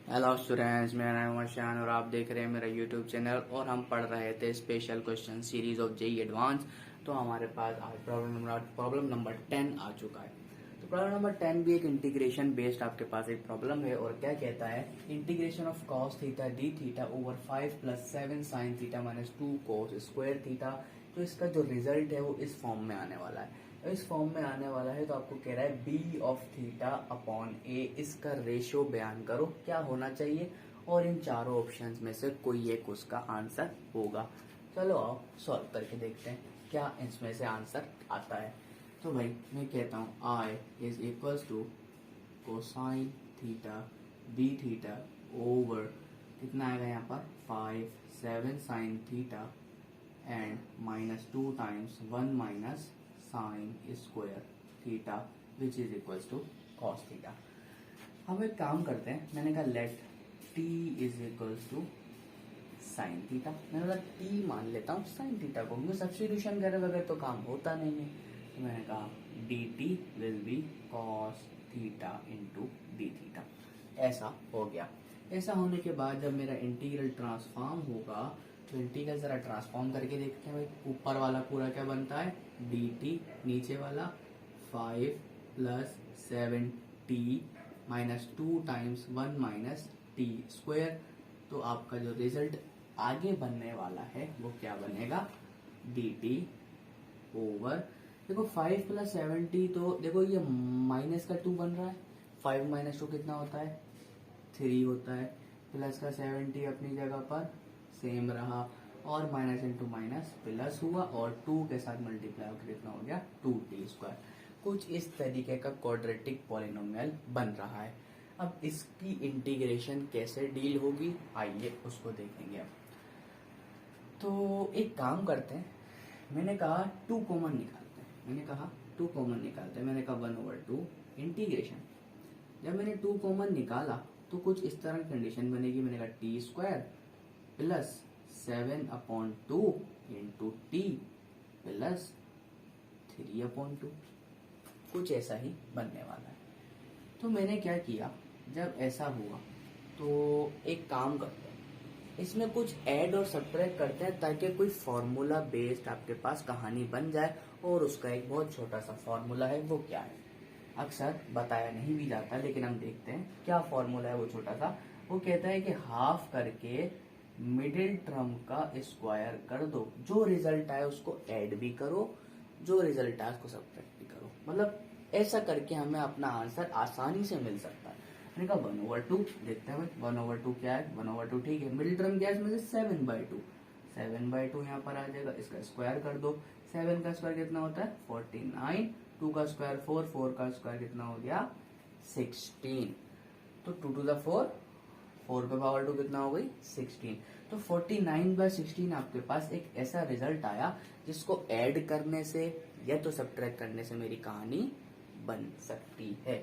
Hello students, मेरा नाम अमरशान और आप देख रहे हैं मेरा यूट्यूब चैनल। और हम पढ़ रहे थे special question series of JEE advance. तो हमारे पास आज प्रॉब्लम नंबर 10 आ चुका है। तो प्रॉब्लम नंबर 10 भी एक इंटीग्रेशन बेस्ड आपके पास एक प्रॉब्लम है। और क्या कहता है, integration of cos theta D theta over 5 + 7 sine theta -2 cos square theta. तो इसका जो रिजल्ट है वो इस फॉर्म में आने वाला है। इस फॉर्म में आने वाला है तो आपको कह रहा है बी ऑफ थीटा अपॉन ए, इसका रेशियो बयान करो क्या होना चाहिए। और इन चारों ऑप्शंस में से कोई एक उसका आंसर होगा। चलो आओ सॉल्व करके देखते हैं क्या इसमें से आंसर आता है। तो भाई मैं कहता हूँ I is equals to cosine theta D theta over कितना आएगा यहाँ पर 5 7 sine theta and -2 times 1 minus sine square theta which is equals to cos theta. हम एक काम करते हैं, मैंने कहा let T is equals to sine theta. मैंने बोला टी मान लेता हूँ साइन थीटा को, क्योंकि सब्स्टिट्यूशन करे बगैर तो काम होता नहीं है। तो मैंने कहा D T will be cos theta into D theta. ऐसा हो गया। ऐसा होने के बाद जब मेरा इंटीग्रल ट्रांसफॉर्म होगा तो इंटीग्रल जरा ट्रांसफॉर्म करके देखते हैं भाई। ऊपर वाला पूरा क्या बनता है डी टी, नीचे वाला 5 + 7 T -2 times 1 minus T square. तो आपका जो रिजल्ट आगे बनने वाला है वो क्या बनेगा, डी टी ओवर, देखो 5 + 7 टी, तो देखो ये माइनस का 2 बन रहा है। 5 - 2 कितना होता है 3 होता है। प्लस का 70 अपनी जगह पर सेम रहा और माइनस इंटू माइनस प्लस हुआ और 2 के साथ मल्टीप्लाई होकर कितना हो गया 2t²। कुछ इस तरीके का क्वाड्रेटिक पॉलिनोमियल बन रहा है। अब इसकी इंटीग्रेशन कैसे डील होगी आइए उसको देखेंगे। अब तो एक काम करते हैं, मैंने कहा 2 कॉमन निकालते हैं। मैंने कहा 1/2 इंटीग्रेशन। जब मैंने 2 कॉमन निकाला तो कुछ इस तरह कंडीशन बनेगी। मैंने कहा t² plus 7/2 into T plus 3/2, कुछ ऐसा ही बनने वाला है। तो मैंने क्या किया, जब ऐसा हुआ तो एक काम करते हैं, इसमें कुछ ऐड और सब्ट्रैक्ट करते हैं ताकि कोई फॉर्मूला बेस्ड आपके पास कहानी बन जाए। और उसका एक बहुत छोटा सा फॉर्मूला है, वो क्या है अक्सर बताया नहीं भी जाता, लेकिन हम देखते हैं क्या फॉर्मूला है वो छोटा सा। वो कहता है कि हाफ करके मिडिल टर्म का स्क्वायर कर दो, जो रिजल्ट आए उसको ऐड भी करो, जो रिजल्ट आए उसको सब्ट्रैक्ट भी करो। मतलब ऐसा करके हमें अपना आंसर आसानी से मिल सकता है। मैंने कहा 1/2 देखते हैं भाई 1/2 क्या है। 1/2 ठीक है, मिडिल टर्म क्या है इसमें से 7/2। 7/2 यहाँ पर आ जाएगा, इसका स्क्वायर कर दो। 7 का स्क्वायर कितना होता है 49, 2 का स्क्वायर 4, 4 का स्क्वायर कितना हो गया 16। तो 2 to the 4, 4 पे पावर 2 कितना हो गई 16। तो 49/16 आपके पास एक ऐसा रिजल्ट आया जिसको ऐड करने से या तो सब्ट्रैक्ट करने से मेरी कहानी बन सकती है।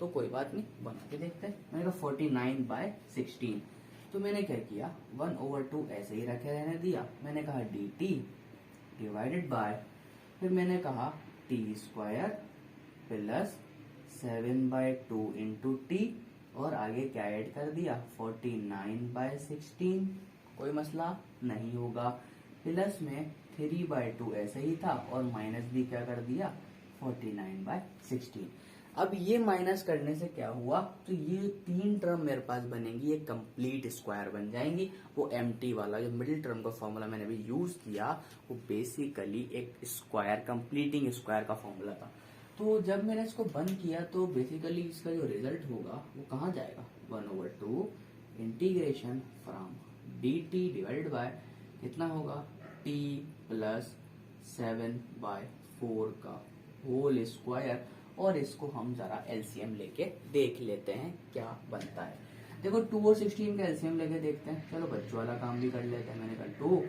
तो कोई बात नहीं, बना के देखते हैं। मैंने कहा 49/16। तो मैंने क्या किया 1/2 ऐसे ही रखे रहने दिया। मैंने कहा डी टी डिवाइडेड बाय, फिर मैंने कहा t² प्लस 7/2 इंटू टी और आगे क्या ऐड कर दिया 49/16, कोई मसला नहीं होगा। प्लस में 3/2 ऐसे ही था और माइनस भी क्या कर दिया 49/16। अब ये माइनस करने से क्या हुआ, तो ये 3 टर्म मेरे पास बनेंगी, ये कंप्लीट स्क्वायर बन जाएंगी। वो एम्प्टी वाला जो मिडिल टर्म का फॉर्मूला मैंने अभी यूज किया वो बेसिकली एक स्क्वायर कंप्लीटिंग स्क्वायर का फॉर्मूला था। तो जब मैंने इसको बंद किया तो बेसिकली इसका जो रिजल्ट होगा वो कहाँ जाएगा 1/2 integration from D T divided by कितना होगा t प्लस 7/4 का होल स्क्वायर। और इसको हम जरा एलसीएम लेके देख लेते हैं क्या बनता है। देखो 2 और 16 का एलसीएम लेके देखते हैं। चलो बच्चों वाला काम भी कर लेते हैं। मैंने कहा 2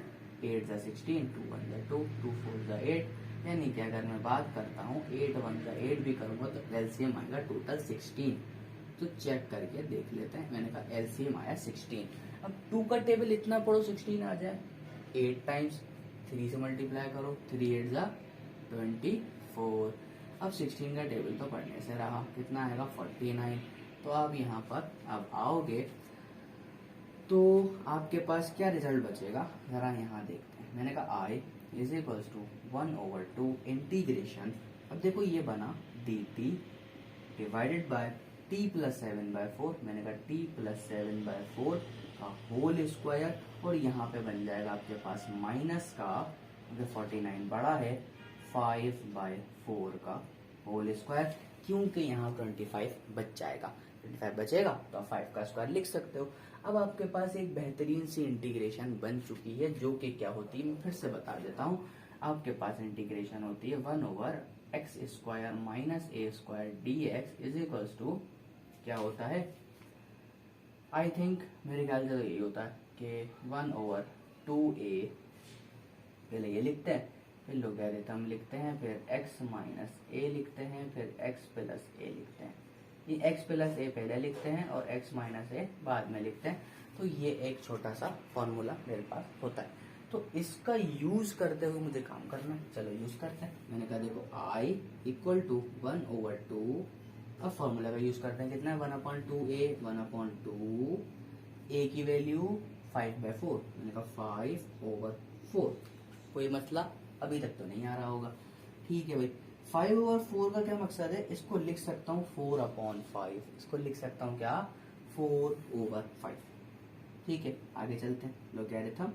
8 × 16, 2 1 × 2, 2 4 × 8, यानी कि अगर मैं बात करता हूँ 8 1 × 8 भी करूंगा तो एलसीएम आएगा टोटल 16। तो चेक करके देख लेते हैं। मैंने कहा एलसीएम आया 16। अब 2 का टेबल इतना पढ़ो 16 आ जाए, 8 टाइम्स 3 से मल्टीप्लाई करो, 3 8 × 24। अब 16 का टेबल तो पढ़ने से रहा, कितना आएगा 49। तो आप यहाँ पर अब आओगे तो आपके पास क्या रिजल्ट बचेगा, जरा यहाँ देखते हैं। मैंने कहा i is equals to 1/2 integration, अब देखो ये बना dt divided by t plus 7/4, मैंने कहा t प्लस 7/4 का होल स्क्वायर, और यहाँ पे बन जाएगा आपके पास माइनस का, अगर 49 बड़ा है, 5/4 का होल स्क्वायर, क्योंकि यहाँ 25 बच जाएगा, 25 बचेगा तो आप 5 का स्क्वायर लिख सकते हो। अब आपके पास एक बेहतरीन सी इंटीग्रेशन बन चुकी है, जो कि क्या होती है मैं फिर से बता देता हूँ। आपके पास इंटीग्रेशन होती है 1/x² minus a² dx is equals to क्या होता है, आई थिंक मेरे ख्याल से तो यही होता है कि 1/2a, पहले ये लिखते हैं, फिर लोगैरिथम लिखते हैं, फिर x माइनस a लिखते हैं, फिर x प्लस a लिखते हैं। ये x प्लस a पहले लिखते हैं और x माइनस a बाद में लिखते हैं। तो ये एक छोटा सा फॉर्मूला मेरे पास होता है, तो इसका यूज करते हुए मुझे काम करना है। चलो यूज करते हैं। मैंने कहा देखो i इक्वल टू 1/2, अब फॉर्मूला का यूज करते हैं, कितना है 1/2a, 1/2 a की वैल्यू 5/4, मैंने कहा 5/4। कोई मसला अभी तक तो नहीं आ रहा होगा, ठीक है भाई। 5/4 का क्या मकसद है, इसको लिख सकता हूँ 4/5, इसको लिख सकता हूँ क्या 4/5, ठीक है। आगे चलते हैं, लोगैरिथम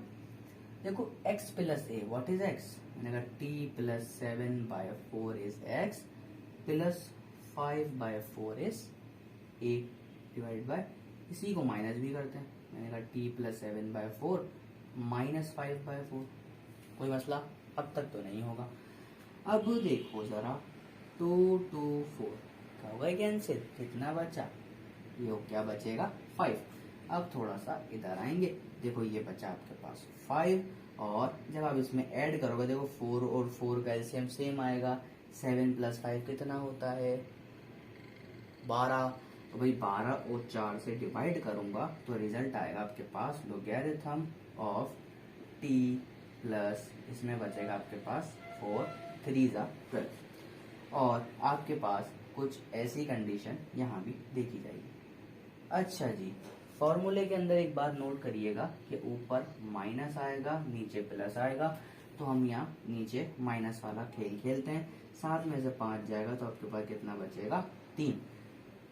देखो x plus a, what is x, मैंने कहा t plus 7/4 is x plus 5/4 is a divide by, इसी को माइनस भी करते हैं, मैंने कहा t प्लस 7/4 माइनस 5/4, कोई मसला अब तक तो नहीं होगा। अब देखो जरा 2 2 4 क्या होगा कैंसिल, कितना बचा, ये क्या बचेगा 5। अब थोड़ा सा इधर आएंगे, देखो ये बचा आपके पास 5, और जब आप इसमें ऐड करोगे देखो 4 और 4 का एलसीएम सेम आएगा, 7 प्लस 5 कितना होता है 12, तो भाई 12 और 4 से डिवाइड करूंगा तो रिजल्ट आएगा आपके पास लोगैरिथम ऑफ t प्लस, इसमें बचेगा आपके पास 4 3 12, और आपके पास कुछ ऐसी कंडीशन यहाँ भी देखी जाएगी। अच्छा जी, फॉर्मूले के अंदर एक बात नोट करिएगा कि ऊपर माइनस आएगा नीचे प्लस आएगा, तो हम यहाँ नीचे माइनस वाला खेल खेलते हैं, 7 में से 5 जाएगा तो आपके पास कितना बचेगा 3,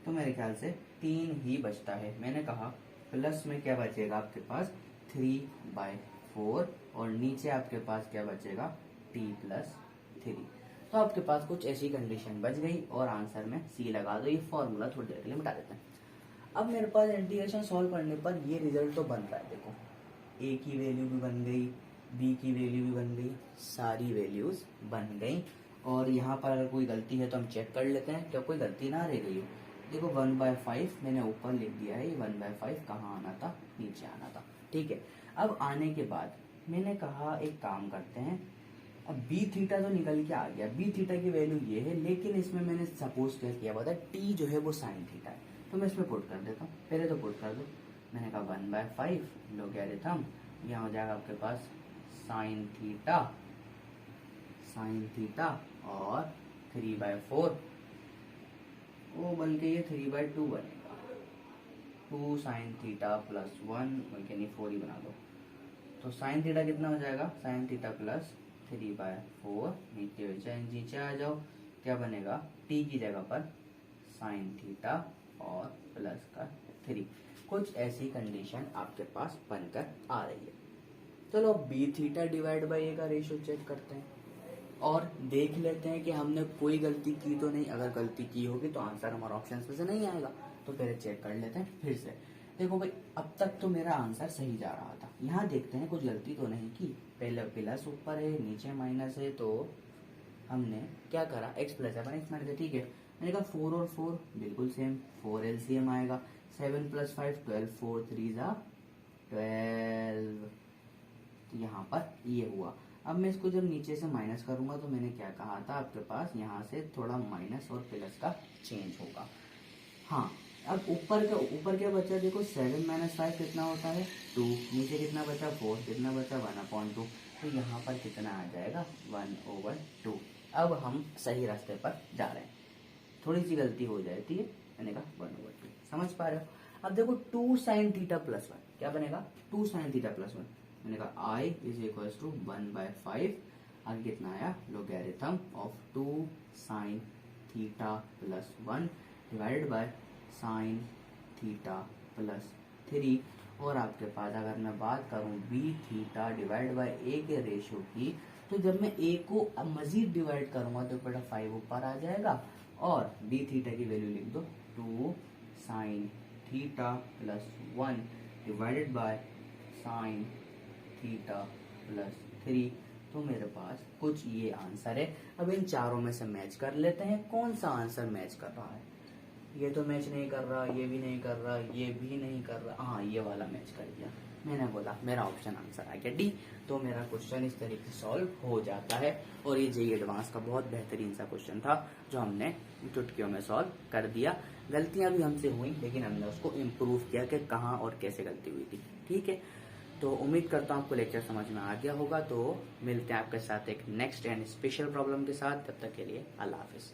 तो मेरे ख्याल से 3 ही बचता है। मैंने कहा प्लस में क्या बचेगा आपके पास 3/4, और नीचे आपके पास क्या बचेगा t प्लस 3, तो आपके पास कुछ ऐसी कंडीशन बच गई, और आंसर में सी लगा दो। ये फॉर्मूला थोड़ी देर के लिए मिटा देते हैं। अब मेरे पास इंटीग्रेशन सॉल्व करने पर ये रिजल्ट तो बन रहा है, देखो a की वैल्यू भी बन गई, b की वैल्यू भी बन गई, सारी वैल्यूज बन गई, और यहाँ पर अगर कोई गलती है तो हम चेक कर लेते हैं क्या कोई गलती ना रह गई हो। देखो 1/5 मैंने ऊपर लिख दिया है, 1/5 कहाँ आना था, नीचे आना था, ठीक है। अब आने के बाद मैंने कहा एक काम करते हैं, अब बी थीटा तो निकल के आ गया, बी थीटा की वैल्यू ये है, लेकिन इसमें मैंने सपोज क्या किया पता है, टी जो है वो साइन थीटा है, तो मैं इसमें पुट कर देता हूँ, पहले तो पुट कर दो। मैंने कहा 1/5 लोगैरिथम, यहाँ हो जाएगा आपके पास साइन थीटा और 3/4, वो बल्कि ये 3/2 बनेगा, 2 साइन थीटा प्लस 1, बल्कि नहीं 4 ही बना दो, तो साइन थीटा कितना हो जाएगा, साइन थीटा प्लस 3/4, नीचे आ जाओ, क्या बनेगा t की जगह पर साइन थीटा और प्लस का 3, कुछ ऐसी कंडीशन आपके पास बनकर आ रही है। चलो बी थीटा डिवाइड बाई ए का रेशियो चेक करते हैं, और देख लेते हैं कि हमने कोई गलती की तो नहीं, अगर गलती की होगी तो आंसर हमारा ऑप्शन में से नहीं आएगा, तो पहले चेक कर लेते हैं फिर से। देखो भाई अब तक तो मेरा आंसर सही जा रहा था, यहाँ देखते हैं कुछ गलती तो नहीं की, पहले प्लस ऊपर है नीचे माइनस है, तो हमने क्या करा x प्लस है x माइनस, ठीक है। मैंने कहा 4 और 4 बिल्कुल सेम, 4 LCM आएगा, 7 प्लस 5 12, 4 3 12, तो यहाँ पर ये हुआ। अब मैं इसको जब नीचे से माइनस करूंगा तो मैंने क्या कहा था, आपके पास यहाँ से थोड़ा माइनस और प्लस का चेंज होगा। हाँ, अब ऊपर क्या बचा, देखो 7 माइनस 5 कितना होता है 2, नीचे कितना बचा 4, कितना बचा 1/2, तो यहाँ पर कितना आ जाएगा 1/2। अब हम सही रास्ते पर जा रहे हैं, थोड़ी सी गलती हो जाती है मैंने कहा 1/2। समझ पा रहे हो? अब देखो 2 sin थीटा प्लस 1 क्या बनेगा? 2 sin थीटा प्लस 1। मैंने कहा I इज इक्वल टू 1/5। आगे कितना आया? Logarithm of 2 sin theta plus 1 divided by sin theta plus 3। और आपके पास अगर मैं बात करूं बी थीटा डिवाइड बाय ए के रेशियो की, तो जब मैं ए को मजीद डिवाइड करूंगा तो बेटा 5 ऊपर आ जाएगा और डी थीटा की वैल्यू लिख दो 2 sin theta plus 1 divided by sin theta plus 3। तो मेरे पास कुछ ये आंसर है। अब इन चारों में से मैच कर लेते हैं कौन सा आंसर मैच कर रहा है। ये तो मैच नहीं कर रहा, ये भी नहीं कर रहा, ये भी नहीं कर रहा, हाँ ये वाला मैच कर दिया। मैंने बोला मेरा ऑप्शन आंसर आ गया डी। तो मेरा क्वेश्चन इस तरीके से सॉल्व हो जाता है। और ये जेईई एडवांस का बहुत बेहतरीन सा क्वेश्चन था जो हमने चुटकियों में सॉल्व कर दिया। गलतियां भी हमसे हुई लेकिन हमने उसको इम्प्रूव किया कि कहाँ और कैसे गलती हुई थी। ठीक है, तो उम्मीद करता हूँ आपको लेक्चर समझ में आ गया होगा। तो मिलते हैं आपके साथ एक नेक्स्ट एंड स्पेशल प्रॉब्लम के साथ। तब तक के लिए अल्लाह हाफिज।